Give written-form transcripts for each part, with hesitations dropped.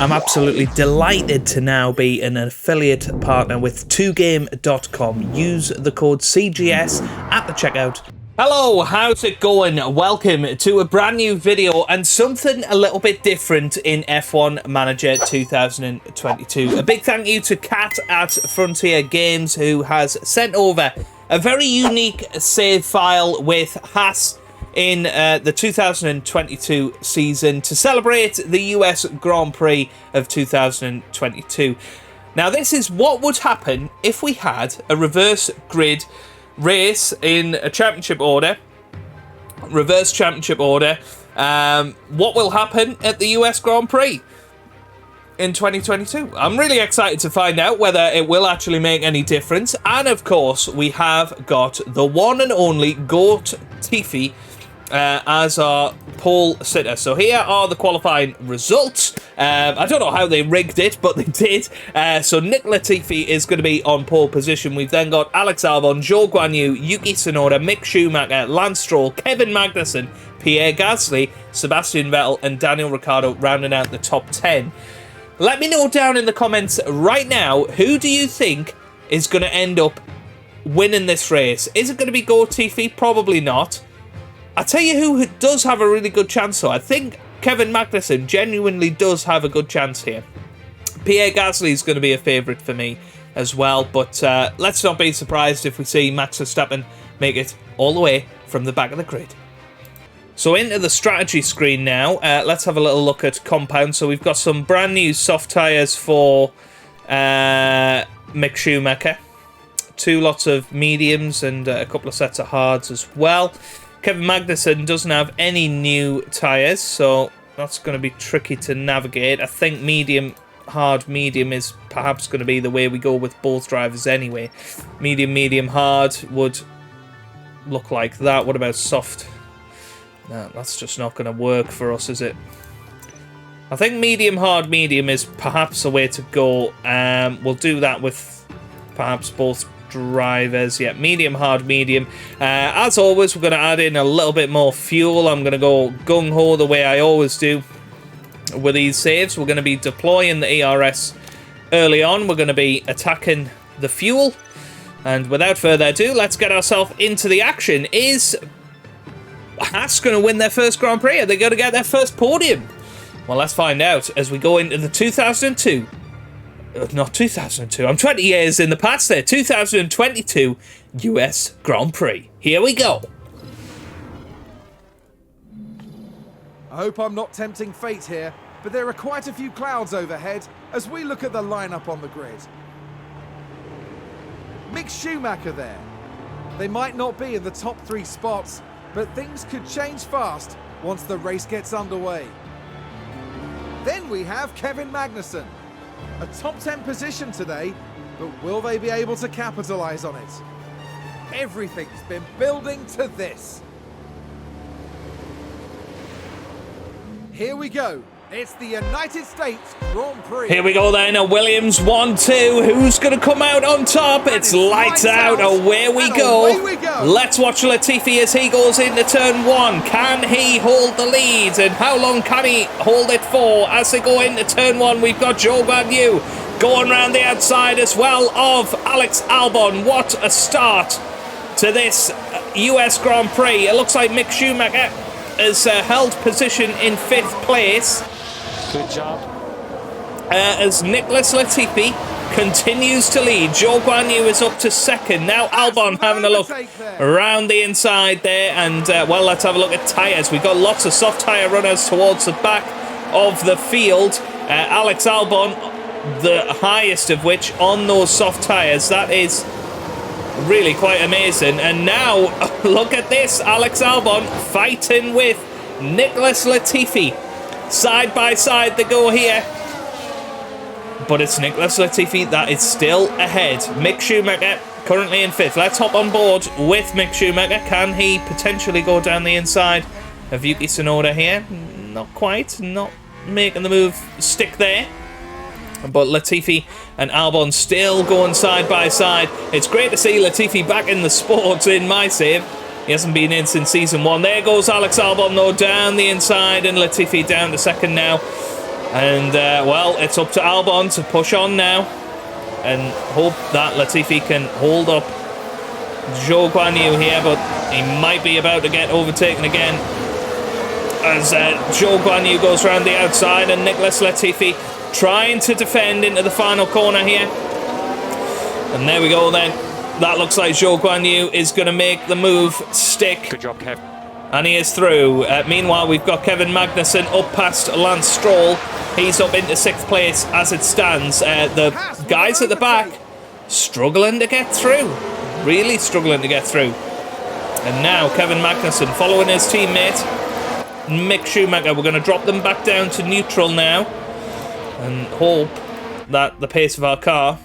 I'm absolutely delighted to now be an affiliate partner with 2game.com. Use the code CGS at the checkout. Hello, how's it going? Welcome to a brand new video and something a little bit different in F1 Manager 2022. A big thank you to Kat at Frontier Games, who has sent over a very unique save file with HAAS in the 2022 season to celebrate the US Grand Prix of 2022. Now, this is what would happen if we had a reverse grid race in a championship order, reverse championship order. What will happen at the US Grand Prix in 2022? I'm really excited to find out whether it will actually make any difference. And of course, we have got the one and only GOAT Latifi as our pole sitter. So here are the qualifying results. I don't know how they rigged it, but they did. So NICOLAS LATIFI is going to be on pole position. We've then got Alex Albon, Zhou Guanyu, Yuki Tsunoda, Mick Schumacher, Lance Stroll, Kevin Magnussen, Pierre Gasly, Sebastian Vettel, and Daniel Ricciardo rounding out the top 10. Let me know down in the comments right now, who do you think is going to end up winning this race? Is it going to be GOAT Latifi? Probably not. I'll tell you who does have a really good chance, though. I think Kevin Magnussen genuinely does have a good chance here. Pierre Gasly is going to be a favourite for me as well, but let's not be surprised if we see Max Verstappen make it all the way from the back of the grid. So into the strategy screen now. Let's have a little look at compound. So we've got some brand new soft tyres for Mick Schumacher. 2 lots of mediums and a couple of sets of hards as well. Kevin Magnussen doesn't have any new tyres, so that's going to be tricky to navigate. I think medium, hard, medium is perhaps going to be the way we go with both drivers anyway. Medium, medium, hard would look like that. What about soft? No, that's just not going to work for us, is it? I think medium, hard, medium is perhaps the way to go. We'll do that with perhaps both drivers. Yeah, medium, hard, medium. As always, we're going to add in a little bit more fuel. I'm going to go gung-ho the way I always do with these saves. We're going to be deploying the ERS early on. We're going to be attacking the fuel. And without further ado, let's get ourselves into the action. Is HAAS going to win their first Grand Prix? Are they going to get their first podium? Well, let's find out as we go into the 2002. Not 2002, I'm 20 years in the past there. 2022 US Grand Prix. Here we go. I hope I'm not tempting fate here, but there are quite a few clouds overhead as we look at the lineup on the grid. Mick Schumacher there. They might not be in the top 3 spots, but things could change fast once the race gets underway. Then we have Kevin Magnussen. A top 10 position today, but will they be able to capitalize on it? Everything's been building to this. Here we go. It's the United States Grand Prix. Here we go then, a Williams 1-2. Who's going to come out on top? It's lights out. Away we go. Let's watch Latifi as he goes into turn 1. Can he hold the lead? And how long can he hold it for? As they go into turn 1, we've got Zhou Guanyu going around the outside as well of Alex Albon. What a start to this US Grand Prix. It looks like Mick Schumacher has held position in 5th place. Good job. As NICOLAS LATIFI continues to lead. Zhou Guanyu is up to 2nd. Now Albon having a look around the inside there. And, well, let's have a look at tyres. We've got lots of soft tyre runners towards the back of the field. Alex Albon, the highest of which on those soft tyres. That is really quite amazing. And now, look at this. Alex Albon fighting with NICOLAS LATIFI. Side by side they go here. But it's NICOLAS LATIFI that is still ahead. Mick Schumacher currently in 5th. Let's hop on board with Mick Schumacher. Can he potentially go down the inside of Yuki Tsunoda here? Not quite. Not making the move stick there. But Latifi and Albon still going side by side. It's great to see Latifi back in the sport in my save. He hasn't been in since season 1. There goes Alex Albon though down the inside, and Latifi down to 2nd now. And, well, it's up to Albon to push on now and hope that Latifi can hold up Zhou Guanyu here, but he might be about to get overtaken again as Zhou Guanyu goes around the outside, and Nicolas Latifi trying to defend into the final corner here. And there we go then. That looks like Zhou Guanyu is going to make the move stick. Good job, Kev. And he is through. Meanwhile, we've got Kevin Magnussen up past Lance Stroll. He's up into 6th place as it stands. The guys at the back struggling to get through. Really struggling to get through. And now Kevin Magnussen following his teammate Mick Schumacher. We're going to drop them back down to neutral now and hope that the pace of our car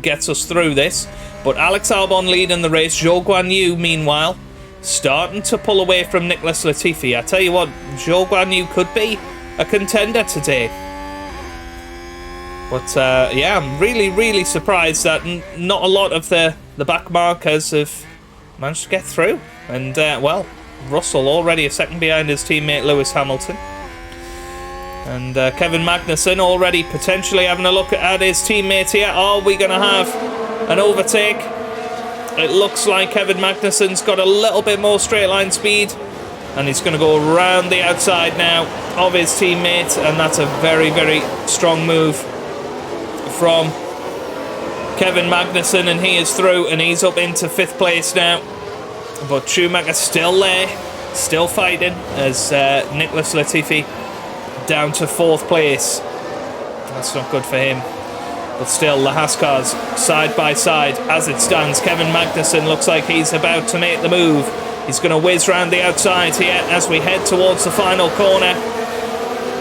gets us through this. But Alex Albon leading the race. Zhou Guanyu, meanwhile, starting to pull away from Nicolas Latifi. I tell you what, Zhou Guanyu could be a contender today. But yeah, I'm really surprised that not a lot of the back markers have managed to get through. And well, Russell already a second behind his teammate Lewis Hamilton. And Kevin Magnussen already potentially having a look at his teammate here. Are we going to have an overtake? It looks like Kevin Magnussen's got a little bit more straight line speed, and he's going to go around the outside now of his teammate, and that's a very strong move from Kevin Magnussen, and he is through, and he's up into 5th place now. But Schumacher's still there, still fighting, as Nicolas Latifi down to 4th place. That's not good for him. But still, the HAAS cars side by side as it stands. Kevin Magnussen looks like he's about to make the move. He's going to whiz round the outside here as we head towards the final corner.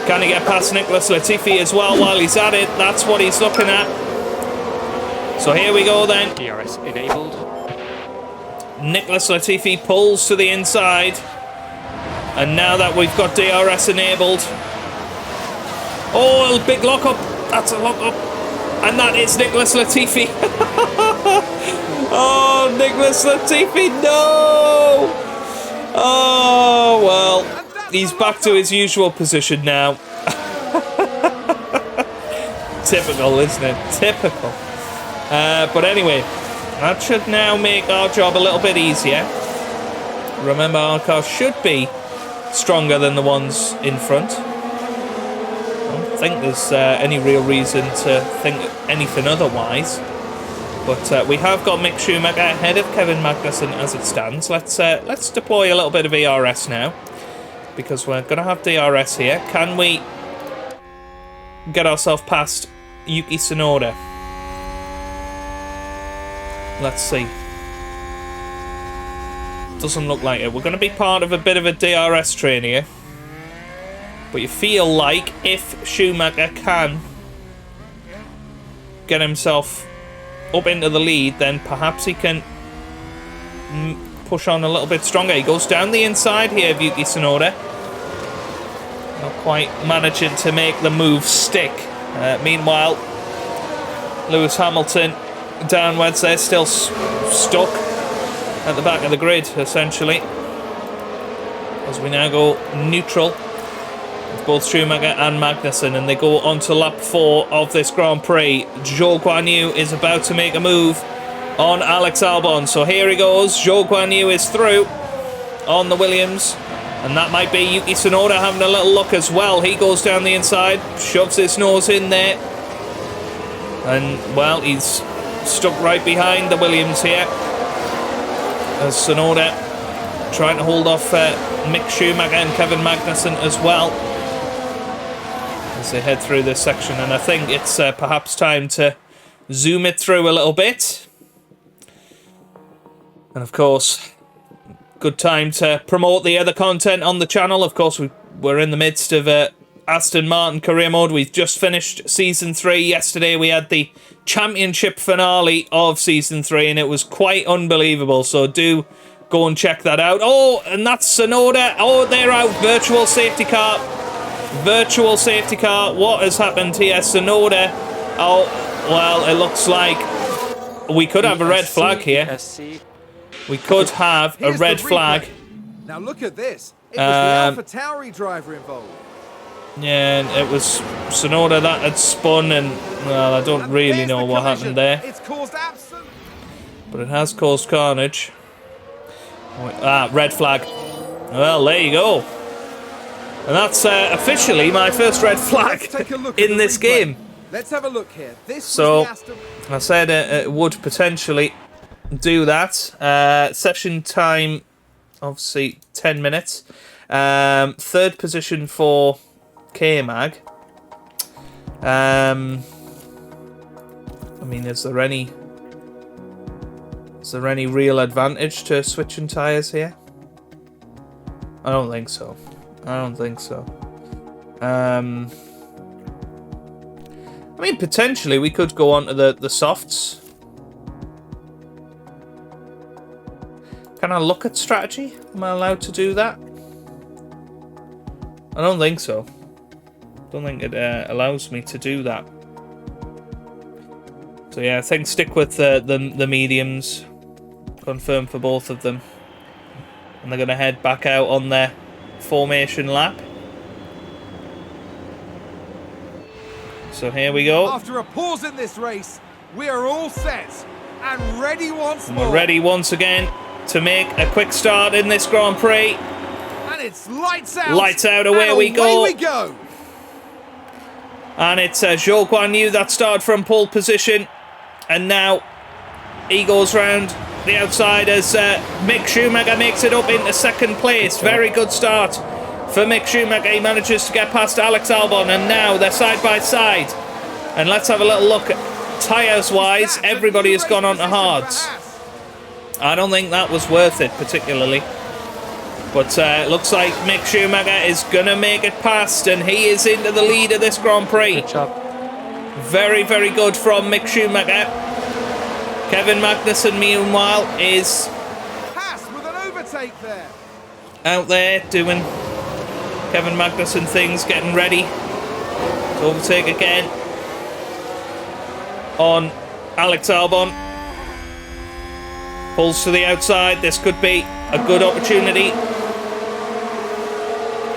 Can he get past Nicolas Latifi as well while he's at it? That's what he's looking at. So here we go then. DRS enabled. Nicolas Latifi pulls to the inside. And now that we've got DRS enabled... Oh, a big lock-up. That's a lock-up. And that is Nicolas Latifi. Oh, Nicolas Latifi, no! Oh, well, he's back to his usual position now. Typical, isn't it? Typical. But anyway, that should now make our job a little bit easier. Remember, our car should be stronger than the ones in front. I don't think there's any real reason to think anything otherwise, but we have got Mick Schumacher ahead of Kevin Magnussen as it stands. Let's deploy a little bit of ERS now, because we're going to have DRS here. Can we get ourselves past Yuki Tsunoda? Let's see. Doesn't look like it. We're going to be part of a bit of a DRS train here. But you feel like if Schumacher can get himself up into the lead, then perhaps he can push on a little bit stronger. He goes down the inside here of Yuki Tsunoda. Not quite managing to make the move stick. Meanwhile, Lewis Hamilton downwards there, still stuck at the back of the grid, essentially. As we now go neutral. Both Schumacher and Magnussen, and they go on to lap 4 of this Grand Prix. Zhou Guanyu is about to make a move on Alex Albon. So here he goes. Zhou Guanyu is through on the Williams, and that might be Yuki Tsunoda having a little look as well. He goes down the inside, shoves his nose in there, and well, he's stuck right behind the Williams here as Tsunoda trying to hold off Mick Schumacher and Kevin Magnussen as well as they head through this section. And I think it's perhaps time to zoom it through a little bit. And of course, good time to promote the other content on the channel. Of course, we're in the midst of Aston Martin career mode. We've just finished Season 3. Yesterday we had the championship finale of Season 3, and it was quite unbelievable. So do go and check that out. Oh, and that's Tsunoda. Oh, they're out. Virtual safety car. Virtual safety car. What has happened here? Tsunoda. Oh, well, it looks like we could have a red flag here. We could have a red flag. Now look at this. It was the AlphaTauri driver involved. Yeah, and it was Tsunoda that had spun, and well, I don't really know what happened there. It's caused But it has caused carnage. Red flag. Well, there you go. And that's officially my first red flag in this game. Let's have a look here. So, I said it would potentially do that. Session time, obviously, 10 minutes. Third position for K-Mag. I mean, is there any real advantage to switching tyres here? I don't think so. I mean, potentially we could go on to the softs. Can I look at strategy? Am I allowed to do that? I don't think so. Don't think it allows me to do that. So yeah, I think stick with the mediums. Confirm for both of them. And they're going to head back out on their formation lap. So here we go. After a pause in this race, we are all set and ready once more. We're ready once again to make a quick start in this Grand Prix. And it's lights out. Lights out, away we go. Away we go. And it's Zhou Guanyu that started from pole position. And now he goes round the outside as Mick Schumacher makes it up into second place. Very good start for Mick Schumacher. He manages to get past Alex Albon, and now they're side by side. And let's have a little look at tyres wise. Everybody has gone on to hards. I don't think that was worth it particularly. But it looks like Mick Schumacher is going to make it past, and he is into the lead of this Grand Prix. Good job. Very, very good from Mick Schumacher. Kevin Magnussen, meanwhile, is HAAS with an overtake there. Out there doing Kevin Magnussen things, getting ready to overtake again on Alex Albon. Pulls to the outside. This could be a good opportunity.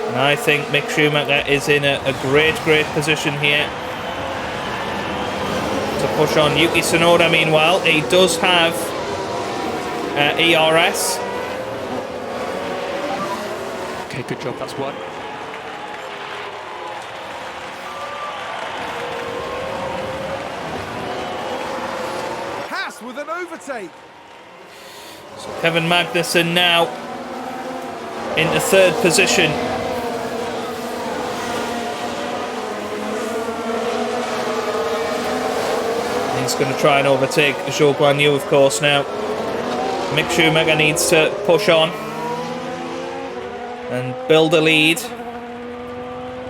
And I think Mick Schumacher is in a great, great position here to push on. Yuki Tsunoda, meanwhile, he does have ERS. Okay, good job, that's one. HAAS with an overtake. So Kevin Magnussen now into third position. He's going to try and overtake Zhou Guanyu, of course, now. Mick Schumacher needs to push on and build a lead.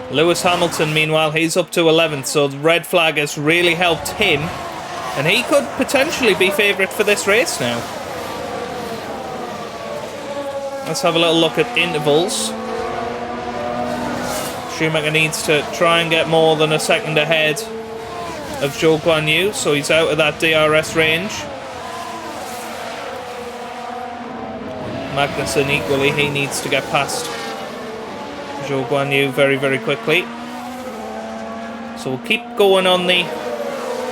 Lewis Hamilton, meanwhile, he's up to 11th, so the red flag has really helped him. And he could potentially be favourite for this race now. Let's have a little look at intervals. Schumacher needs to try and get more than a second ahead of Zhou Guanyu, so he's out of that DRS range. Magnussen equally, he needs to get past Zhou Guanyu very, very quickly. So we'll keep going on the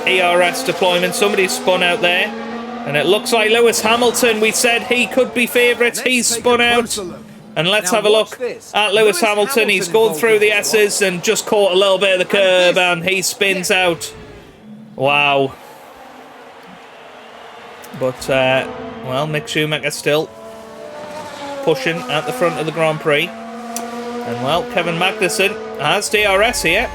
ERS deployment. Somebody's spun out there, and it looks like Lewis Hamilton. We said he could be favourite. He's spun out. And let's have a look at Lewis Hamilton. He's going through the S's and just caught a little bit of the curb, and he spins out. Wow. But, well, Mick Schumacher still pushing at the front of the Grand Prix. And, well, Kevin Magnussen has DRS here.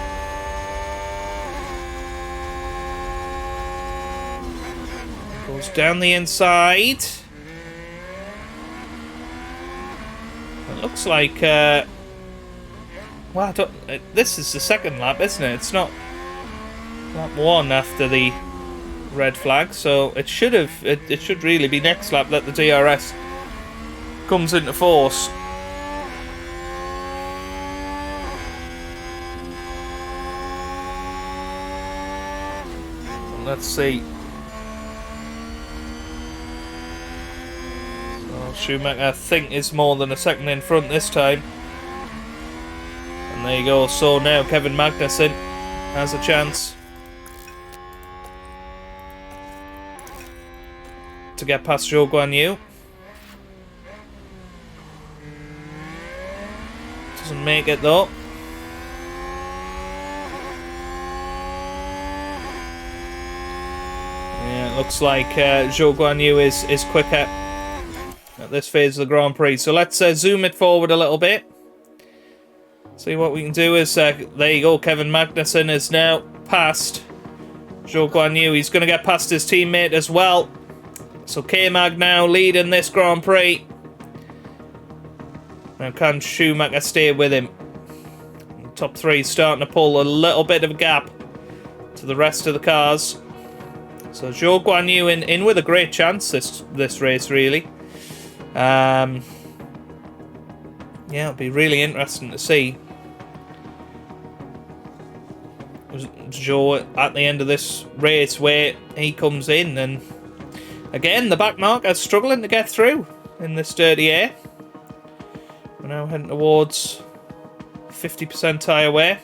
Goes down the inside. It looks like, well, I don't, this is the second lap, isn't it? It's not lap one after the red flag, so it should have, it should really be next lap that the DRS comes into force. Let's see. So Schumacher, I think, is more than a second in front this time. And there you go. So now Kevin Magnussen has a chance to get past Zhou Guanyu. Doesn't make it though. Yeah, it looks like Zhou Guanyu is quicker at this phase of the Grand Prix. So let's zoom it forward a little bit. See what we can do is, there you go, Kevin Magnussen is now past Zhou Guanyu. He's going to get past his teammate as well. So K-Mag now leading this Grand Prix. Now can Schumacher stay with him? Top three starting to pull a little bit of a gap to the rest of the cars. So Zhou Guanyu in with a great chance this race, really. Yeah, it'll be really interesting to see Zhou at the end of this race where he comes in. And again, the back marker struggling to get through in this dirty air. We're now heading towards 50% tyre wear.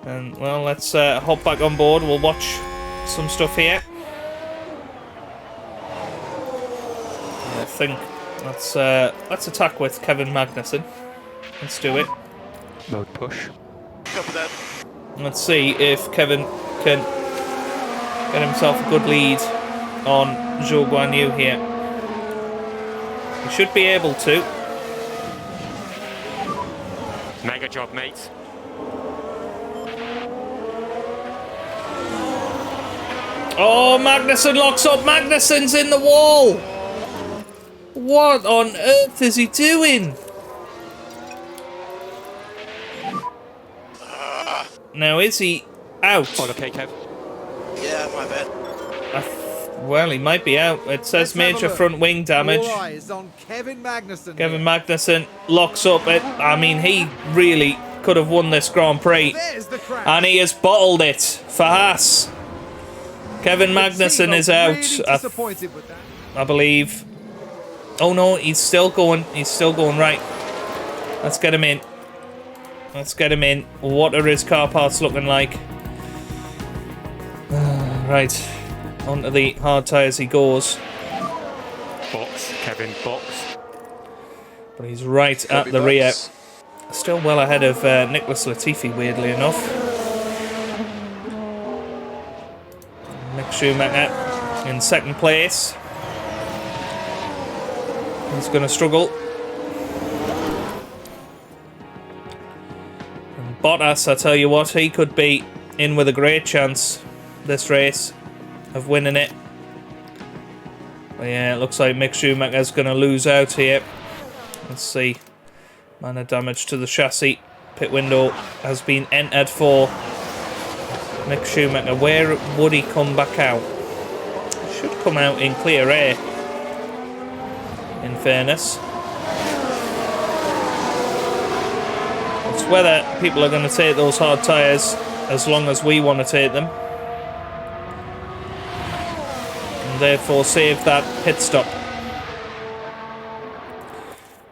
And, well, let's hop back on board. We'll watch some stuff here. I think let's attack with Kevin Magnussen. Let's do it. Mode push. Let's see if Kevin can get himself a good lead on Zhou Guanyu here. He should be able to. Mega job, mate. Oh, Magnussen locks up. Magnussen's in the wall. What on earth is he doing? Now, is he out? Oh, okay, Kev. Yeah, my bad. Well, he might be out. It says major front wing damage. All eyes on Kevin Magnussen. Kevin Magnussen locks up it. I mean, he really could have won this Grand Prix. There's the crash. And he has bottled it for Haas. Kevin Magnussen is out, Really disappointed with that. I believe. Oh no, he's still going. He's still going. Right. Let's get him in. Let's get him in. What are his car parts looking like? Right. Onto the hard tyres he goes. Box, Kevin, box. But he's right at the rear. Still well ahead of NICOLAS Latifi, weirdly enough. Mick Schumacher in second place. He's going to struggle. And Bottas, I tell you what, he could be in with a great chance this race of winning it. But yeah, it looks like Mick Schumacher's going to lose out here. Let's see. Minor damage to the chassis. Pit window has been entered for Mick Schumacher. Where would he come back out? He should come out in clear air, in fairness. It's whether people are going to take those hard tyres as long as we want to take them. And therefore save that pit stop.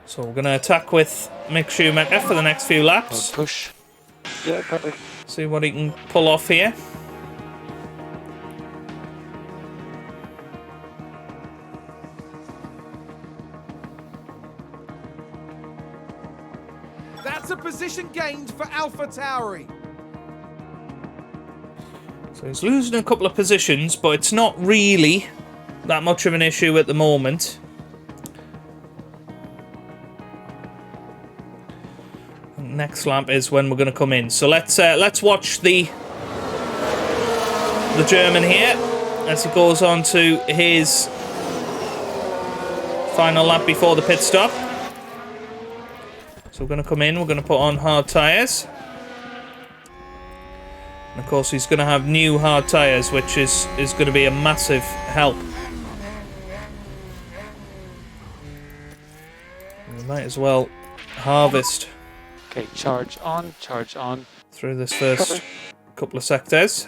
So we're going to attack with Mick Schumacher for the next few laps. Push. Yeah, probably. See what he can pull off here. That's a position gained for AlphaTauri. So he's losing a couple of positions, but it's not really that much of an issue at the moment. Next lap is when we're going to come in. So let's watch the German here as he goes on to his final lap before the pit stop. So we're going to come in. We're going to put on hard tyres. And of course, he's going to have new hard tyres, which is going to be a massive help. We might as well harvest. Okay, charge on, Through this first couple of sectors.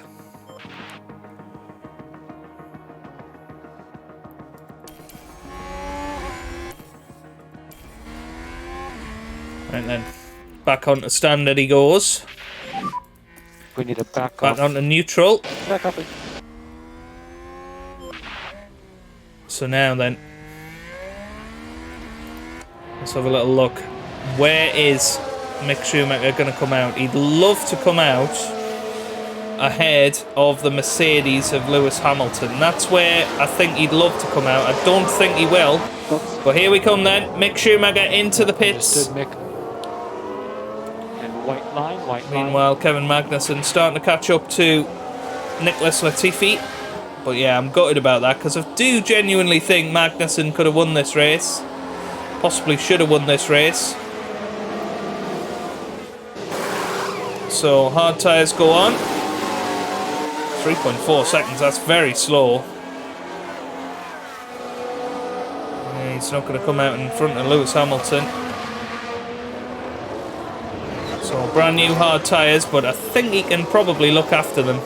Right then. Back onto standard he goes. We need a back Back off. onto neutral. Back off. So now then, let's have a little look. Where is Mick Schumacher going to come out? He'd love to come out ahead of the Mercedes of Lewis Hamilton. That's where I think he'd love to come out. I don't think he will. But here we come then. Mick Schumacher into the pits. Understood, Mick. And white line. Meanwhile, Kevin Magnussen starting to catch up to NICOLAS Latifi. But yeah, I'm gutted about that because I do genuinely think Magnussen could have won this race. Possibly should have won this race. So hard tyres go on. 3.4 seconds, that's very slow. Yeah, he's not going to come out in front of Lewis Hamilton. So brand new hard tyres, but I think he can probably look after them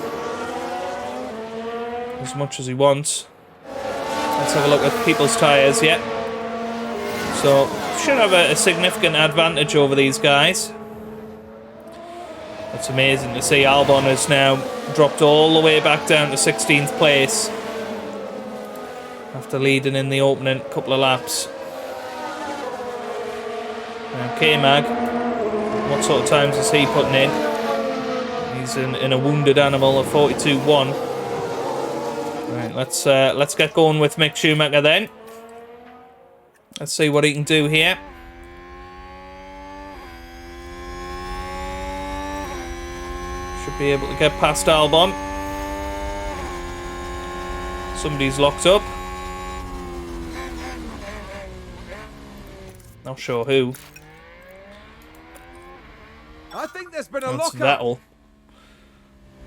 as much as he wants. Let's have a look at people's tyres, yeah. So should have a significant advantage over these guys. It's amazing to see Albon has now dropped all the way back down to 16th place after leading in the opening couple of laps. Now K-Mag, what sort of times is he putting in? He's in a wounded animal of 42.1. Right, let's get going with Mick Schumacher then. Let's see what he can do here. Should be able to get past Albon. Somebody's locked up. Not sure who. I think there's been a That's lock-up. Vettel.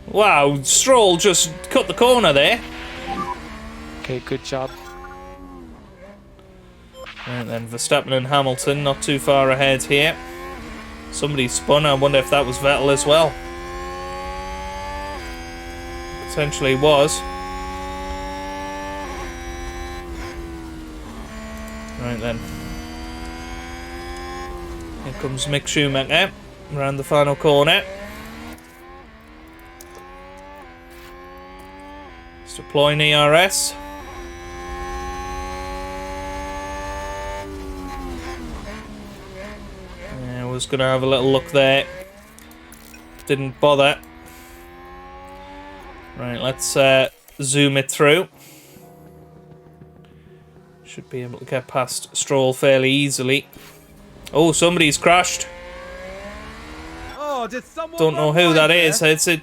Wow, Stroll just cut the corner there. Okay, good job. And then Verstappen and Hamilton not too far ahead here. Somebody spun. I wonder if that was Vettel as well. Potentially was. Right then. Here comes Mick Schumacher around the final corner. He's deploying ERS. Yeah, I was going to have a little look there. Didn't bother. Right, let's zoom it through. Should be able to get past Stroll fairly easily. Oh, somebody's crashed. Oh, did someone Don't know who that is. It's a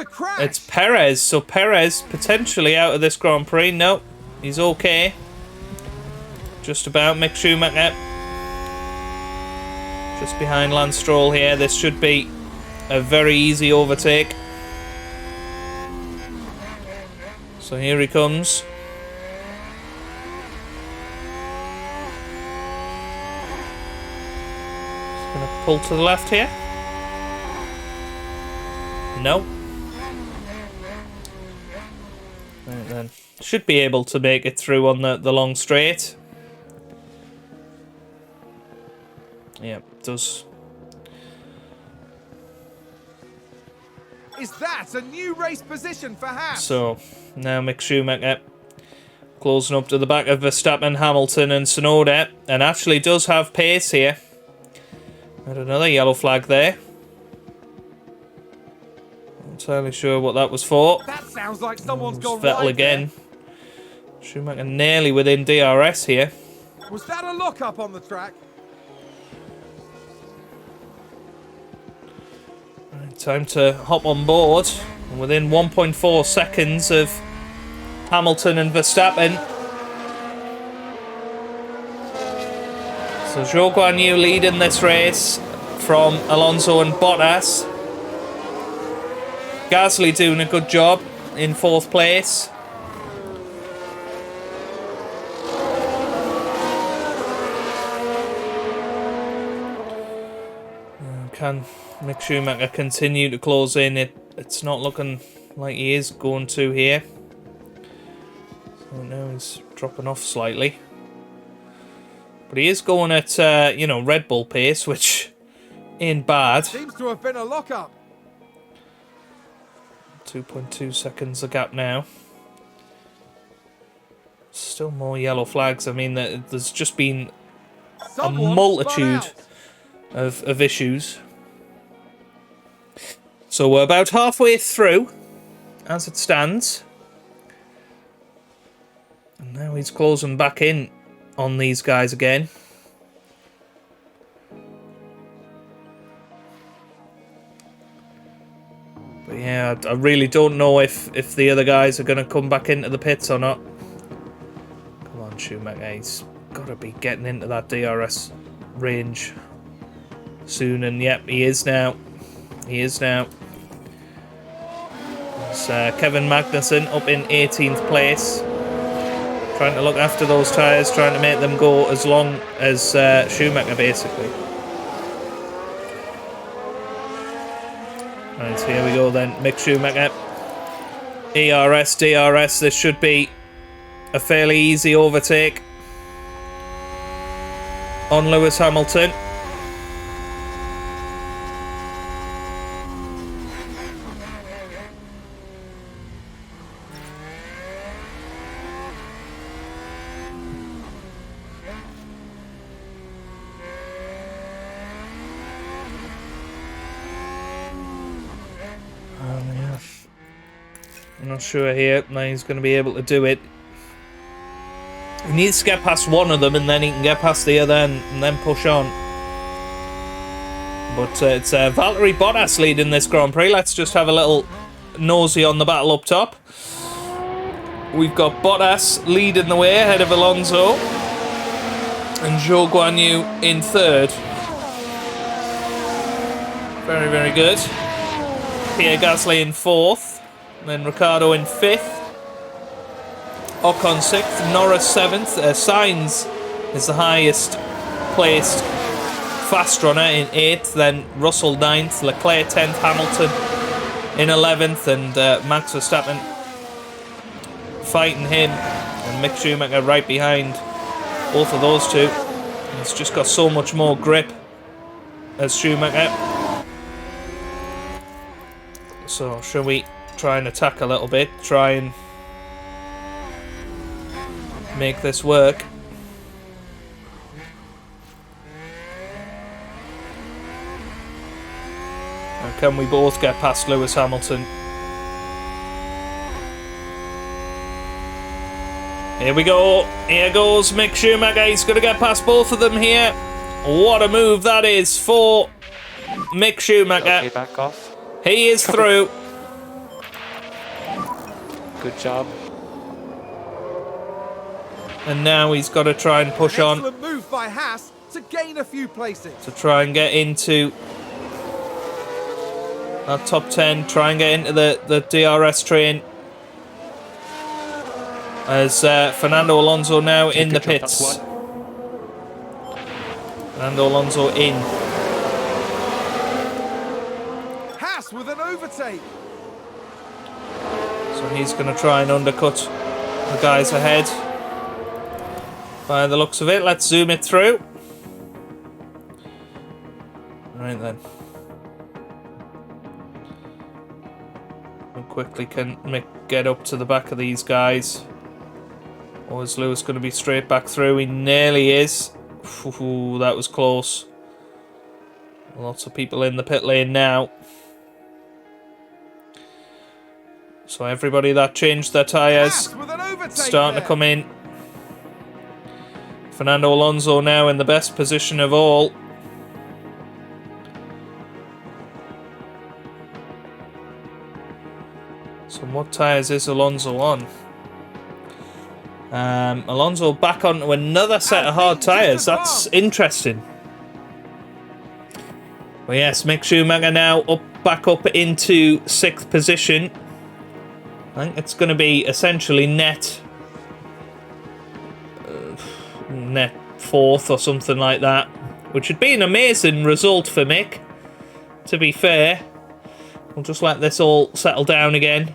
crash. It's Perez. So Perez potentially out of this Grand Prix. No, he's okay. Just about. Mick Schumacher just behind Lance Stroll here. This should be a very easy overtake. So here he comes. He's going to pull to the left here. No. Right then. Should be able to make it through on the long straight. Yeah, it does. Is that a new race position for HAAS? So, now Mick Schumacher closing up to the back of Verstappen, Hamilton and Tsunoda, and actually does have pace here. And another yellow flag there. Not entirely sure what that was for. That sounds like someone's gone Vettel right again. Schumacher nearly within DRS here. there. Was that a lock-up on the track? Time to hop on board. And within 1.4 seconds of Hamilton and Verstappen. So Zhou Guan Yu leading this race from Alonso and Bottas. Gasly doing a good job in 4th place. Can Mick Schumacher continue to close in? It's not looking like he is going to here. So now he's dropping off slightly. But he is going at, you know, Red Bull pace, which ain't bad. Seems to have been a lock-up. 2.2 seconds the gap now. Still more yellow flags. I mean, there's just been a multitude of issues. So we're about halfway through, as it stands. And now he's closing back in on these guys again. But yeah, I really don't know if the other guys are going to come back into the pits or not. Come on, Schumacher. He's got to be getting into that DRS range soon. And yep, he is now. He is now. It's Kevin Magnussen up in 18th place. Trying to look after those tyres, trying to make them go as long as Schumacher, basically. Right, so here we go then. Mick Schumacher. ERS, DRS. This should be a fairly easy overtake on Lewis Hamilton. I'm not sure here. Now he's going to be able to do it. He needs to get past one of them and then he can get past the other and then push on. But it's Valtteri Bottas leading this Grand Prix. Let's just have a little nosy on the battle up top. We've got Bottas leading the way ahead of Alonso. And Zhou Guanyu in third. Very, very good. Pierre Gasly in fourth. And then Ricciardo in fifth. Ocon sixth. Norris seventh. Sainz is the highest placed fast runner in eighth. Then Russell ninth. Leclerc 10th. Hamilton in 11th. And Max Verstappen fighting him. And Mick Schumacher right behind both of those two. He's just got so much more grip as Schumacher. So shall we try and attack a little bit, try and make this work. And can we both get past Lewis Hamilton? Here we go. Here goes Mick Schumacher. He's going to get past both of them here. What a move that is for Mick Schumacher. Okay, back off. He is through. Good job. And now he's got to try and push on. Excellent move by Haas to gain a few places. To try and get into that top 10. Try and get into the DRS train. As Fernando Alonso now in the pits. Fernando Alonso in. Haas with an overtake. So he's going to try and undercut the guys ahead. By the looks of it, let's zoom it through. Right then. How quickly can Mick get up to the back of these guys? Or is Lewis going to be straight back through? He nearly is. Ooh, that was close. Lots of people in the pit lane now. So everybody that changed their tyres starting to come in. Fernando Alonso now in the best position of all. So what tyres is Alonso on? Alonso back onto another set of hard tyres. That's interesting. Well, yes, Mick Schumacher now back up into 6th position. I think it's going to be essentially net 4th or something like that, which would be an amazing result for Mick, to be fair. We'll just let this all settle down again.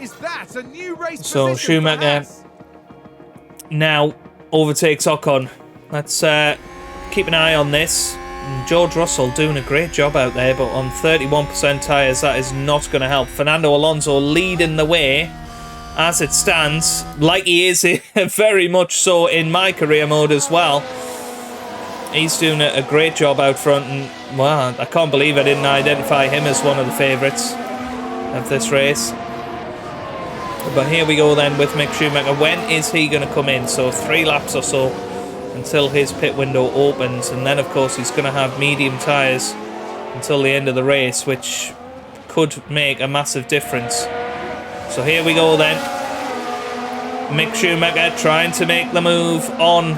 Is that a new race So position for Schumacher Haas? now overtakes Ocon. Let's keep an eye on this. And George Russell doing a great job out there, but on 31% tyres, that is not going to help. Fernando Alonso leading the way as it stands, like he is very much so in my career mode as well. He's doing a great job out front, and wow, I can't believe I didn't identify him as one of the favourites of this race. But here we go then with Mick Schumacher. When is he going to come in? So 3 laps or so until his pit window opens, and then of course he's going to have medium tyres until the end of the race, which could make a massive difference. So here we go then. Mick Schumacher trying to make the move on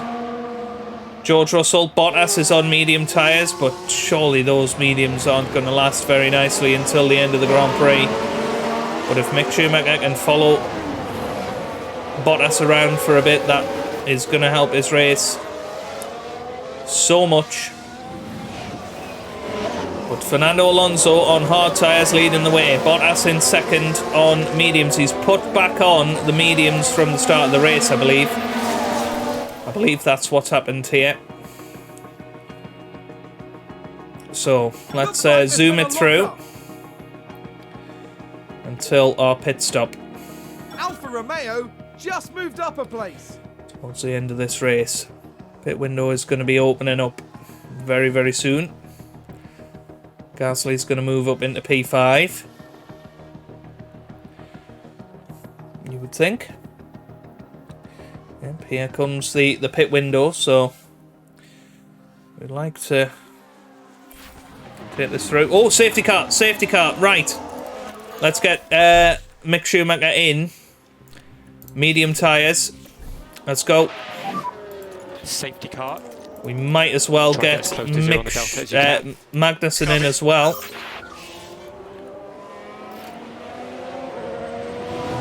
George Russell. Bottas is on medium tyres, but surely those mediums aren't going to last very nicely until the end of the Grand Prix. But if Mick Schumacher can follow Bottas around for a bit, that is going to help his race so much. But Fernando Alonso on hard tyres leading the way. Bottas in second on mediums. He's put back on the mediums from the start of the race, I believe. I believe that's what's happened here. So let's zoom it through until our pit stop. Alfa Romeo just moved up a place. Towards the end of this race. Pit window is going to be opening up very, very soon. Gasly's going to move up into P5. You would think. Yep, here comes the pit window, so we'd like to take this through. Oh, safety car, right. Let's get Mick Schumacher in. Medium tyres. Let's go. Safety car. We might as well get Magnussen in as well.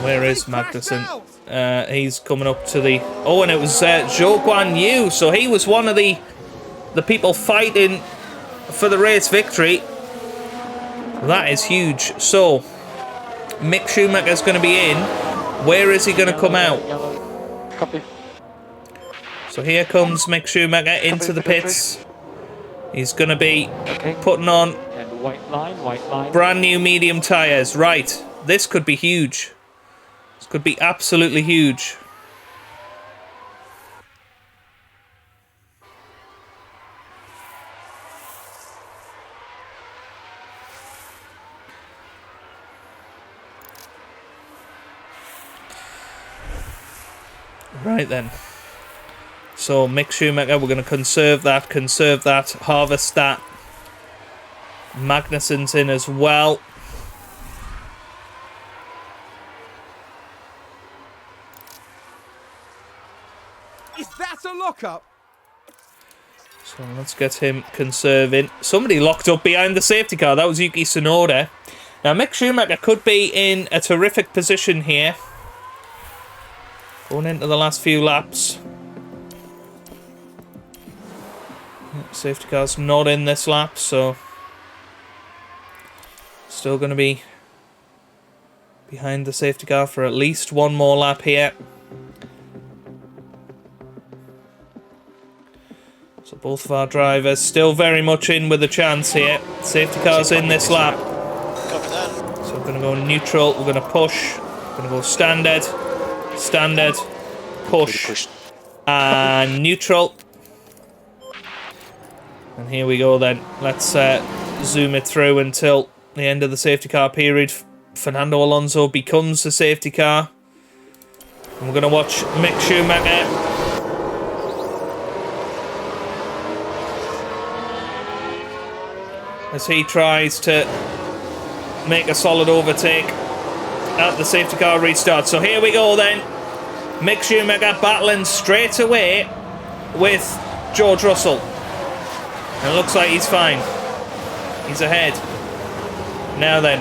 Where is Magnussen? He's coming up to the... Oh, and it was Zhou Guan Yu. So he was one of the people fighting for the race victory. That is huge. So, Mick Schumacher's going to be in. Where is he going to come out? Copy. So here comes Mick Schumacher into the pits. He's going to be putting on And white line. brand new medium tyres. Right, this could be huge. This could be absolutely huge. Right then. So Mick Schumacher, we're going to conserve that, harvest that. Magnussen's in as well. Is that a lockup? So let's get him conserving. Somebody locked up behind the safety car. That was Yuki Tsunoda. Now Mick Schumacher could be in a terrific position here. Going into the last few laps. Safety car's not in this lap, so still going to be behind the safety car for at least one more lap here. So both of our drivers still very much in with a chance here. Safety car's in this lap. Copy that. So we're going to go neutral, we're going to push, we're going to go standard, push, and neutral. And here we go then. Let's zoom it through until the end of the safety car period. Fernando Alonso becomes the safety car. And we're going to watch Mick Schumacher. As he tries to make a solid overtake at the safety car restart. So here we go then. Mick Schumacher battling straight away with George Russell. And it looks like he's fine. He's ahead. Now then,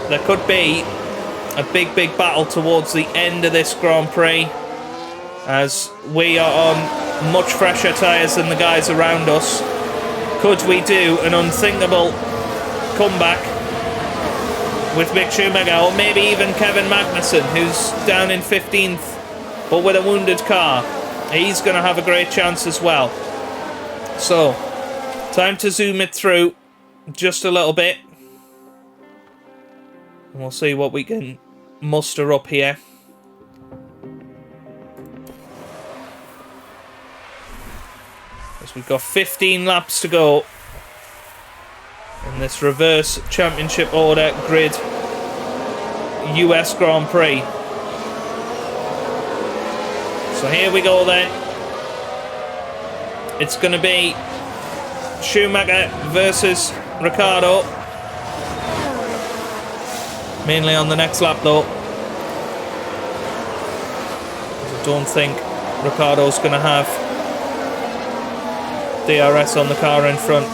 there could be a big battle towards the end of this Grand Prix, as we are on much fresher tyres than the guys around us. Could we do an unthinkable comeback with Mick Schumacher, or maybe even Kevin Magnussen, who's down in 15th, but with a wounded car. He's going to have a great chance as well. So, time to zoom it through just a little bit. And we'll see what we can muster up here. As we've got 15 laps to go in this reverse championship order grid US Grand Prix. So here we go then. It's going to be Schumacher versus Ricciardo. Mainly on the next lap though. I don't think Ricciardo's going to have DRS on the car in front.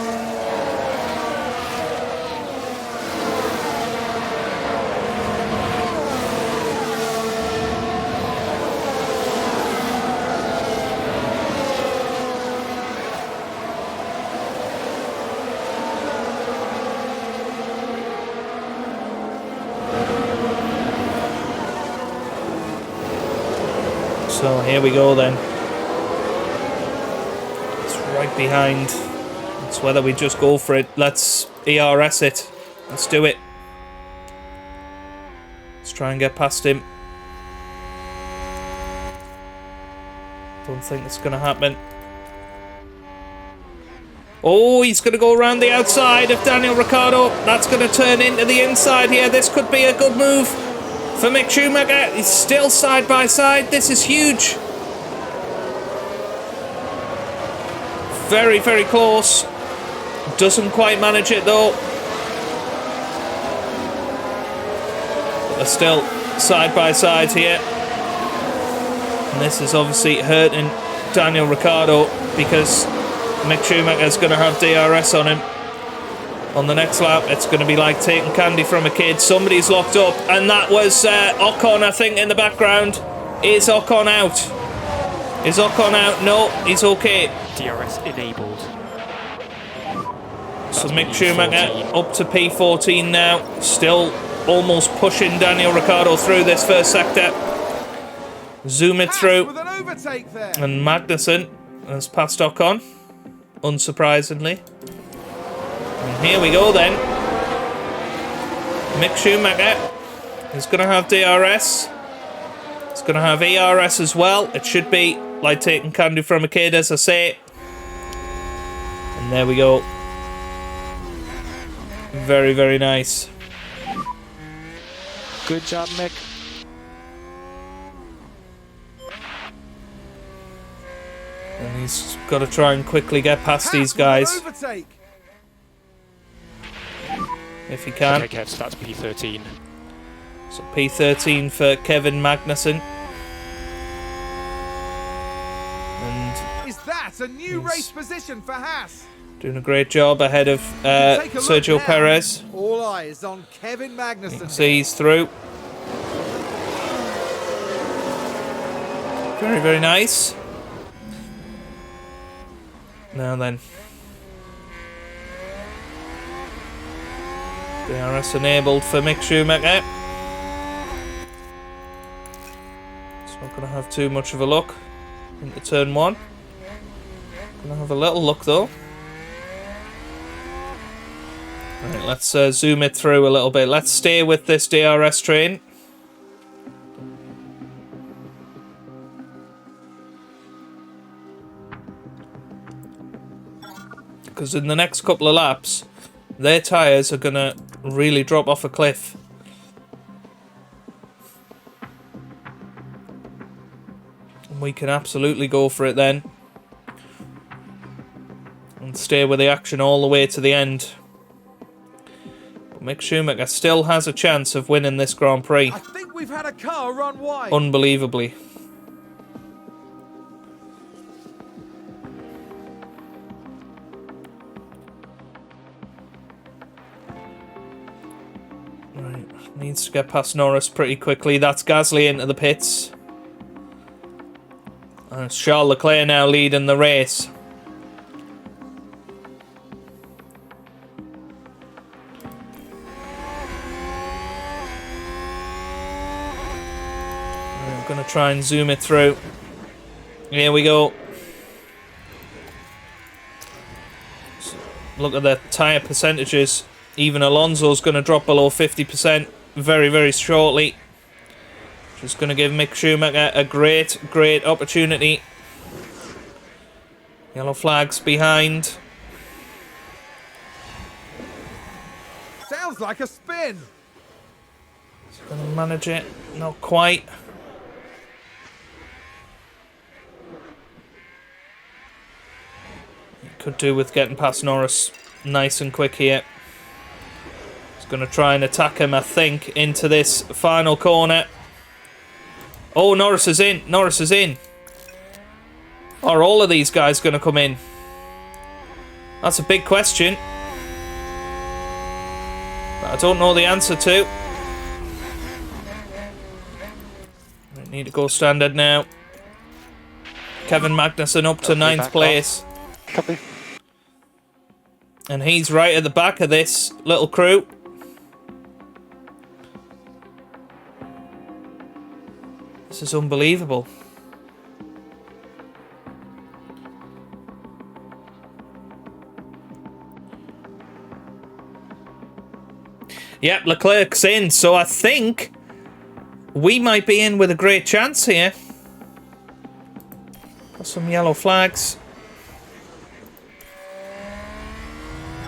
So here we go then. It's right behind. It's whether we just go for it. Let's ERS it. Let's do it. Let's try and get past him. Don't think it's going to happen. Oh, he's going to go around the outside of Daniel Ricciardo. That's going to turn into the inside here. This could be a good move for Mick Schumacher. He's still side by side. This is huge. Very, very close. Doesn't quite manage it though. But they're still side by side here. And this is obviously hurting Daniel Ricciardo because Mick Schumacher's going to have DRS on him. On the next lap, it's going to be like taking candy from a kid. Somebody's locked up, and that was Ocon, I think, in the background. Is Ocon out? Is Ocon out? No, he's okay. DRS enabled. So Mick Schumacher up to P14 now. Still almost pushing Daniel Ricciardo through this first sector. Zoom it through. And Magnussen has passed Ocon, unsurprisingly. And here we go then. Mick Schumacher is going to have DRS. It's going to have ERS as well. It should be like taking candy from a kid, as I say. And there we go. Very, very nice. Good job, Mick. And he's got to try and quickly get past these guys. If he can. Okay, Kev, so that's P13. So P13 for Kevin Magnussen. And is that a new race position for HAAS? Doing a great job ahead of Sergio Perez. All eyes on Kevin Magnussen. You can see he's through. Very, very nice. Now then. DRS enabled for Mick Schumacher. It's not going to have too much of a look into turn one. Going to have a little look though. Right, let's zoom it through a little bit. Let's stay with this DRS train. Because in the next couple of laps, their tyres are going to really drop off a cliff. And we can absolutely go for it then. And stay with the action all the way to the end. But Mick Schumacher still has a chance of winning this Grand Prix. I think we've had a car run wide. Unbelievably. Needs to get past Norris pretty quickly. That's Gasly into the pits. And it's Charles Leclerc now leading the race. I'm going to try and zoom it through. Here we go. Look at the tyre percentages. Even Alonso's going to drop below 50% very, very shortly. Just going to give Mick Schumacher a great, great opportunity. Yellow flags behind. Sounds like a spin. He's going to manage it. Not quite. Could do with getting past Norris nice and quick here. He's going to try and attack him, I think, into this final corner. Oh, Norris is in. Norris is in. Are all of these guys going to come in? That's a big question. That I don't know the answer to. I need to go standard now. Kevin Magnussen up to 9th place. Copy. And he's right at the back of this little crew. This is unbelievable. Yep, Leclerc's in, so I think we might be in with a great chance here. Got some yellow flags.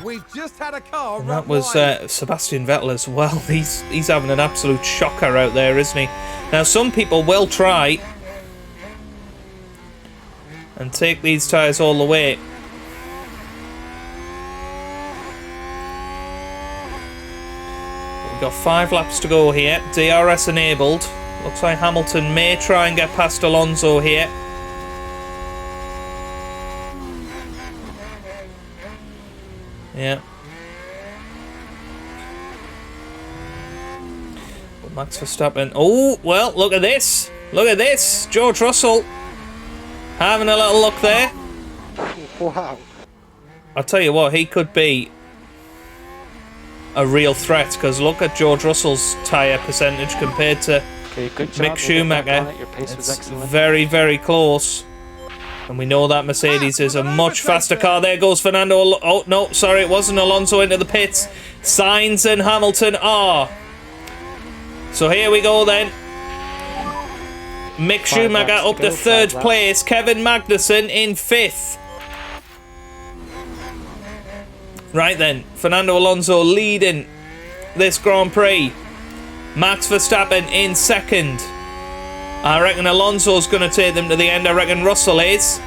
We've just had a car And run that was wide. Sebastian Vettel as well. He's having an absolute shocker out there, isn't he? Now, some people will try and take these tyres all the way. We've got 5 laps to go here. DRS enabled. Looks like Hamilton may try and get past Alonso here. Yeah. But Max Verstappen. Oh, well, look at this. Look at this. George Russell having a little look there. Wow. I'll tell you what, he could be a real threat, because look at George Russell's tyre percentage compared to Okay, good job. Mick Schumacher. Your pace was It's excellent. very, very close. And we know that Mercedes is a much faster car. There goes Fernando. Oh, no, sorry, it wasn't Alonso into the pits. Sainz and Hamilton are. So here we go then. Mick Schumacher laps to up to go, 3rd 5 laps. place. Kevin Magnussen in 5th. Right then, Fernando Alonso leading this Grand Prix. Max Verstappen in 2nd. I reckon Alonso's going to take them to the end. I reckon Russell is.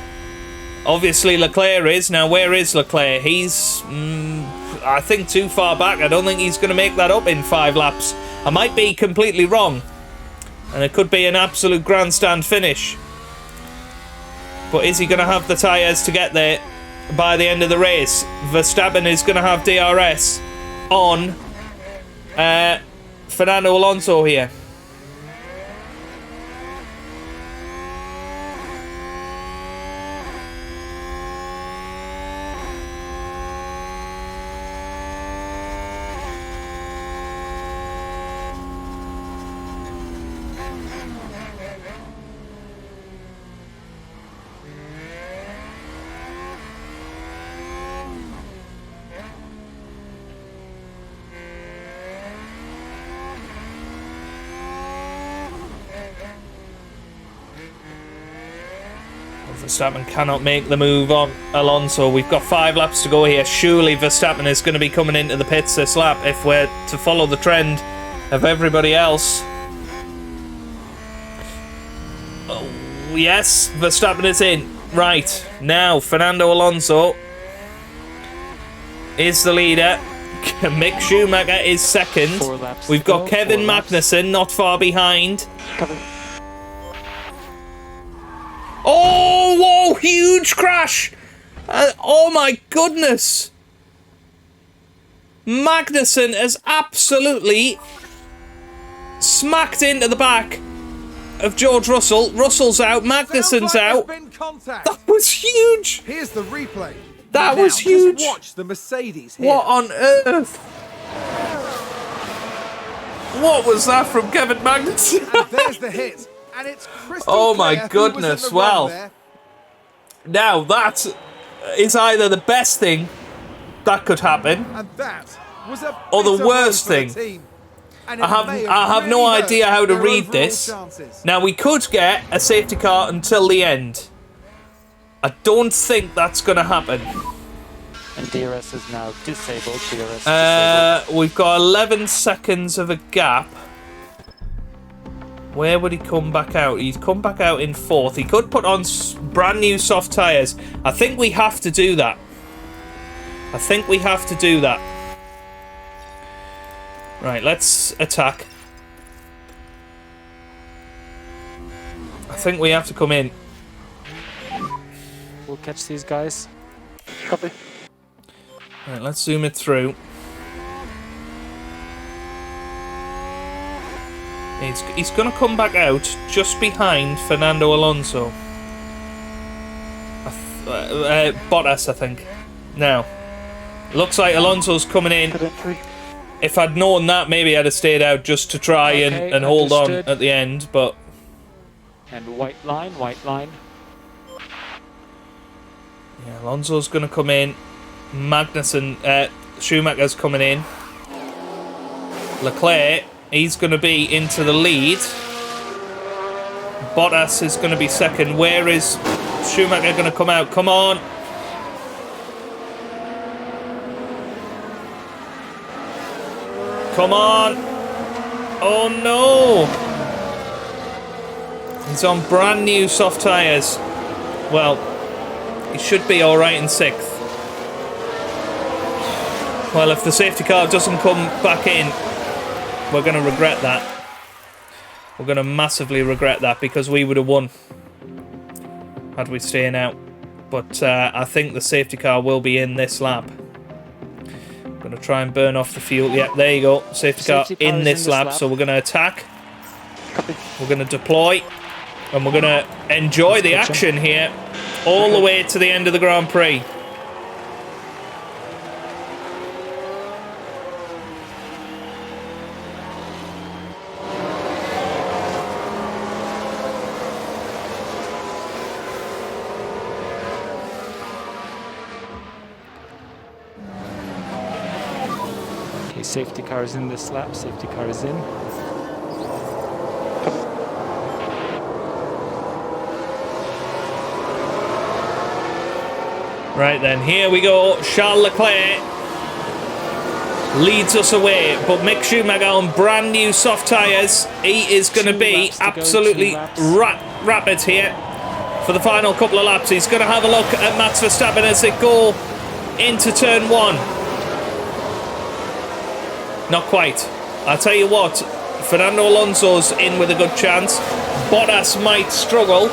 Obviously, Leclerc is. Now, where is Leclerc? He's, I think, too far back. I don't think he's going to make that up in 5 laps. I might be completely wrong. And it could be an absolute grandstand finish. But is he going to have the tyres to get there by the end of the race? Verstappen is going to have DRS on Fernando Alonso here. Verstappen cannot make the move on Alonso. We've got 5 laps to go here. Surely Verstappen is going to be coming into the pits this lap if we're to follow the trend of everybody else. Oh, yes, Verstappen is in. Right, now Fernando Alonso is the leader. Mick Schumacher is 2nd. 4 laps We've to got go, Kevin 4 laps. Magnussen not far behind. Cover. Oh, whoa, huge crash. Oh my goodness. Magnussen has absolutely smacked into the back of George Russell. Russell's out, Magnussen's Sounds like out. there's been contact. That was huge. Here's the replay. That Now, was huge. Just watch the Mercedes here. What on earth? What was that from Kevin Magnussen? And there's the hit. And it's crystal Oh my clear who was in goodness, the wrong well. there. Now that is either the best thing that could happen, And that was a or the bitter worst blow for the thing. team. And I have no really idea hurt how to their read overall this. chances. Now we could get a safety car until the end. I don't think that's going to happen. And DRS is now disabled. DRS disabled. We've got 11 seconds of a gap. Where would he come back out? He'd come back out in 4th. He could put on brand new soft tyres. I think we have to do that. I think we have to do that. Right, let's attack. I think we have to come in. We'll catch these guys. Copy. Right, let's zoom it through. He's going to come back out just behind Fernando Alonso. Bottas, I think. Now, looks like Alonso's coming in. If I'd known that, maybe I'd have stayed out just to try and hold on at the end, but... And white line, white line. Yeah, Alonso's going to come in. Magnussen, Schumacher's coming in. Leclerc, he's going to be into the lead. Bottas is going to be second. Where is Schumacher going to come out? Come on. Come on. Oh no. He's on brand new soft tyres. Well, he should be alright in 6th. Well, if the safety car doesn't come back in, we're going to regret that. We're going to massively regret that because we would have won had we stayed out. But I think the safety car will be in this lap. I'm going to try and burn off the fuel. Yep, there you go. Safety car in this lap. So we're going to attack. We're going to deploy. And we're going to enjoy the action here all the way to the end of the Grand Prix. Okay, safety car is in this lap. Safety car is in. Right then, here we go. Charles Leclerc leads us away, but Mick Schumacher on brand new soft tyres. He is going to be absolutely rapid here for the final couple of laps. He's going to have a look at Max Verstappen as they go into turn 1. Not quite. I'll tell you what, Fernando Alonso's in with a good chance. Bottas might struggle.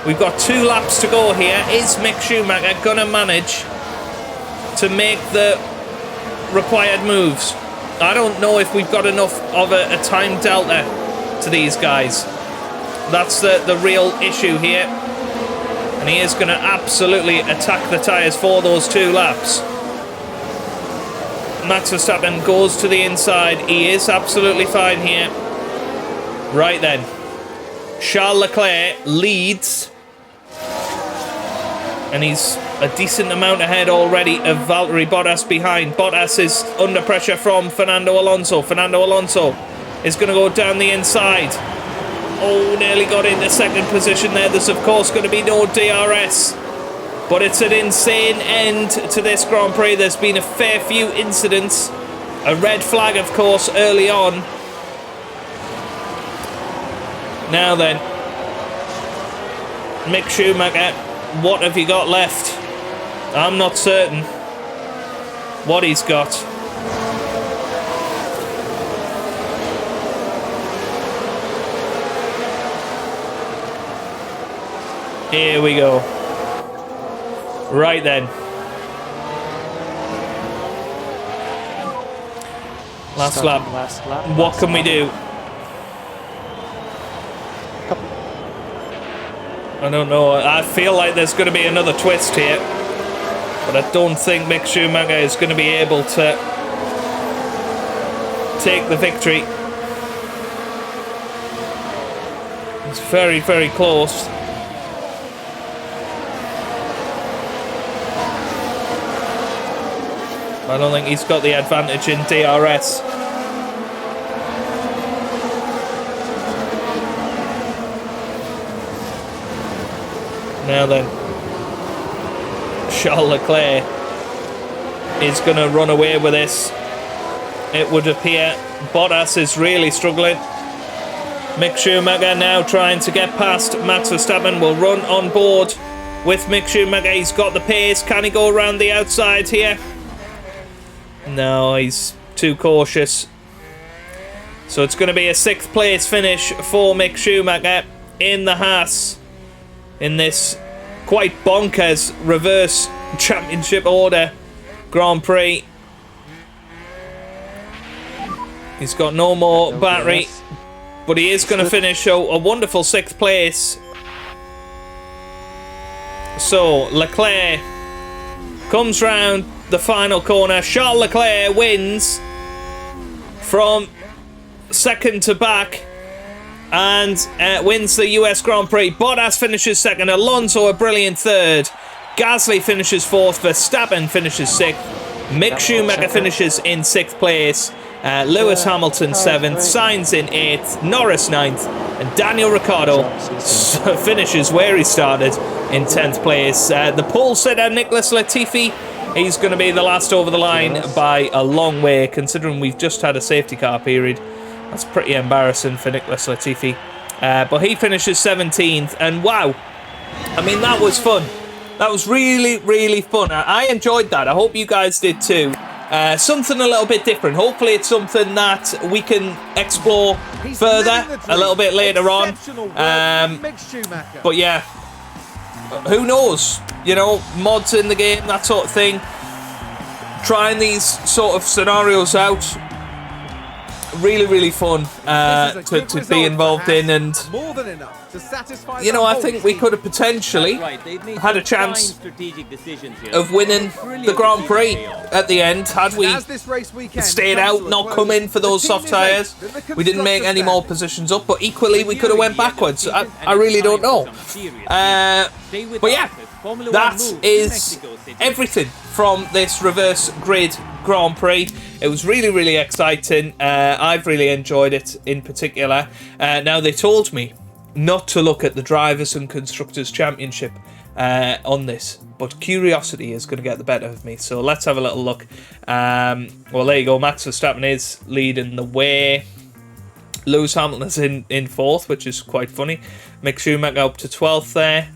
We've got 2 laps to go here. Is Mick Schumacher going to manage to make the required moves? I don't know if we've got enough of a time delta to these guys. That's the real issue here. And he is going to absolutely attack the tyres for those 2 laps. Max Verstappen goes to the inside. He is absolutely fine here. Right then. Charles Leclerc leads. And he's a decent amount ahead already of Valtteri Bottas behind. Bottas is under pressure from Fernando Alonso. Fernando Alonso is going to go down the inside. Oh, nearly got into 2nd position there. There's, of course, going to be no DRS. But it's an insane end to this Grand Prix. There's been a fair few incidents. A red flag, of course, early on. Now then. Mick Schumacher, what have you got left? I'm not certain what he's got. Here we go. Right then. Last lap. What can we do? I don't know. I feel like there's going to be another twist here. But I don't think Mick Schumacher is going to be able to take the victory. It's very, very close. I don't think he's got the advantage in DRS. Now then, Charles Leclerc is going to run away with this. It would appear Bottas is really struggling. Mick Schumacher now trying to get past Max Verstappen. Will run on board with Mick Schumacher. He's got the pace. Can he go around the outside here? No, he's too cautious. So it's going to be a 6th place finish for Mick Schumacher in the Haas in this quite bonkers reverse championship order Grand Prix. He's got no more battery, but he is going to finish a wonderful 6th place. So Leclerc comes round the final corner. Charles Leclerc wins from 2nd to back and wins the US Grand Prix. Bottas finishes 2nd. Alonso a brilliant 3rd. Gasly finishes 4th. Verstappen finishes 6th. Mick Schumacher finishes in 6th place. Lewis Hamilton 7th. Sainz in 8th. Norris 9th. And Daniel Ricciardo finishes where he started in 10th place. The pole sitter, NICOLAS Latifi, he's going to be the last over the line by a long way, considering we've just had a safety car period. That's pretty embarrassing for NICOLAS Latifi. But he finishes 17th. And wow, I mean, that was fun. That was really, really fun. I enjoyed that. I hope you guys did too. Something a little bit different. Hopefully it's something that we can explore further a little bit later on. But yeah, who knows? You know, mods in the game, that sort of thing. Trying these sort of scenarios out. Really, really fun to be involved in, and you know, I think we could have potentially had a chance of winning the Grand Prix at the end had we stayed out, not come in for those soft tyres. We didn't make any more positions up, but equally we could have went backwards. I really don't know. But yeah, that is everything from this reverse grid Grand Prix. It was really, really exciting. I've really enjoyed it in particular. Now, they told me not to look at the Drivers' and Constructors' Championship on this, but curiosity is going to get the better of me. So let's have a little look. Well, there you go. Max Verstappen is leading the way. Lewis Hamilton's in 4th, which is quite funny. Mick Schumacher up to 12th there.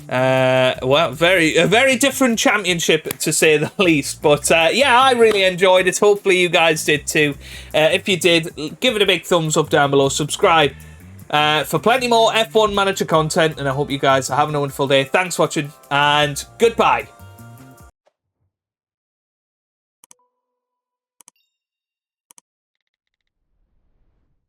Well, a very different championship, to say the least. But yeah, I really enjoyed it. Hopefully you guys did too. If you did, give it a big thumbs up down below. Subscribe for plenty more F1 Manager content. And I hope you guys are having a wonderful day. Thanks for watching, and goodbye.